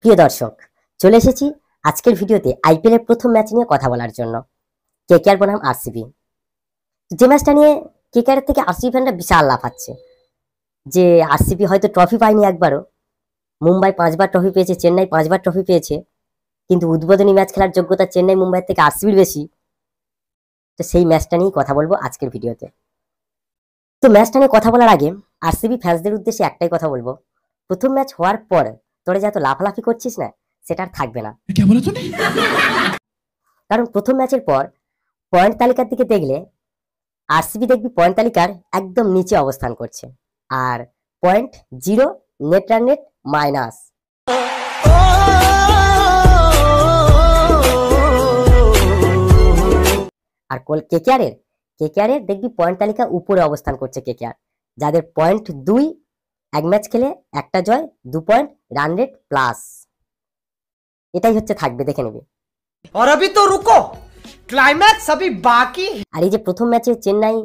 প্রিয় দর্শক, চলে এসেছি আজকের ভিডিওতে আইপিএল এর প্রথম ম্যাচ নিয়ে কথা বলার জন্য। কেকেআর বনাম আরসিবি। যে ম্যাচটা নিয়ে কেকেআর থেকে আরসিবি ফ্যানরা বিশাল লাফাচ্ছে যে আরসিবি হয়তো ট্রফি পায়নি একবারও। মুম্বাই 5বার ট্রফি পেয়েছে, চেন্নাই 5বার ট্রফি পেয়েছে, কিন্তু উদ্বোধনী ম্যাচ খেলার যোগ্যতা চেন্নাই মুম্বাইয়ের থেকে আরসিবির বেশি। তো সেই ম্যাচটা নিয়েই কথা বলবো আজকের ভিডিওতে। তো ম্যাচটা নিয়ে কথা বলার আগে আরসিবি ফ্যান্সদের উদ্দেশ্যে একটাই কথা বলবো, প্রথম ম্যাচ হওয়ার পর তোরা যে এত লাফালাফি করছিস না, সেটা আর থাকবে না। কারণ প্রথম ম্যাচের পর পয়েন্ট তালিকার দিকে দেখলে আরসিবি দেখবি পয়েন্ট তালিকার একদম নিচে অবস্থান করছে, আর point 0, net run rate minus. আর কেকেআরের দেখবি পয়েন্ট তালিকা উপরে অবস্থান করছে কেকেআর, যাদের পয়েন্ট 2, এক ম্যাচ খেলে একটা জয়, 2 পয়েন্ট, রান রেট প্লাস। এটাই হচ্ছে থাকবে, দেখে নেবে। और अभी तो रुको, क्लाइमैक्स अभी बाकी। আর এই যে প্রথম ম্যাচে চেন্নাই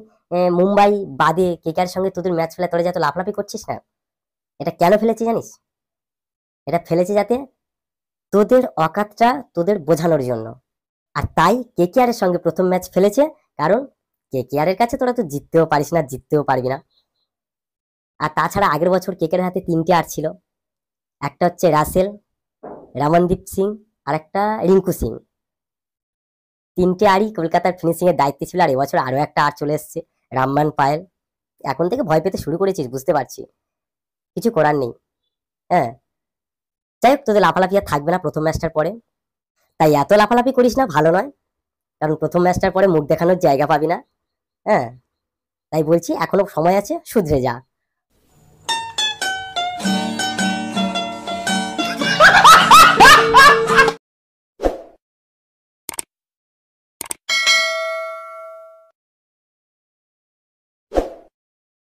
মুম্বাই বাদে কেকেআর সঙ্গে তোদের ম্যাচ ফেলে তোরা যত লাফলাফি করছিস না, এটা কেন ফেলেছি জানিস? এটা ফেলেছি যাতে তোদের অকাতটা তোদের বোঝানোর জন্য। আর তাই কেকেআর এর সঙ্গে প্রথম ম্যাচ ফেলেছে, কারণ কেকেআর এর কাছে তোরা তো জিততেও পারিস না, জিততেও পারবি না। আর তাছাড়া আগের বছর কেকেআর হাতে 3টে আর ছিল, একটা হচ্ছে রাসেল, রমনদীপ সিং, আর একটা রিঙ্কু সিং। 3টে আরই কলকাতার ফিনিশিং এর দায়িত্বে ছিল। আর এবছর আরো একটা আর চলে এসছে, রামমান পায়েল। এখন থেকে ভয় পেতে শুরু করেছিস, বুঝতে পারছি, কিছু করার নেই। হ্যাঁ, যাই হোক, তোদের লাফালাফি আর থাকবে না প্রথম ম্যাচটার পরে। তাই এত লাফালাফি করিস না, ভালো নয়। কারণ প্রথম ম্যাচটার পরে মুখ দেখানোর জায়গা পাবি না। হ্যাঁ, তাই বলছি এখনো সময় আছে, শুধরে যা।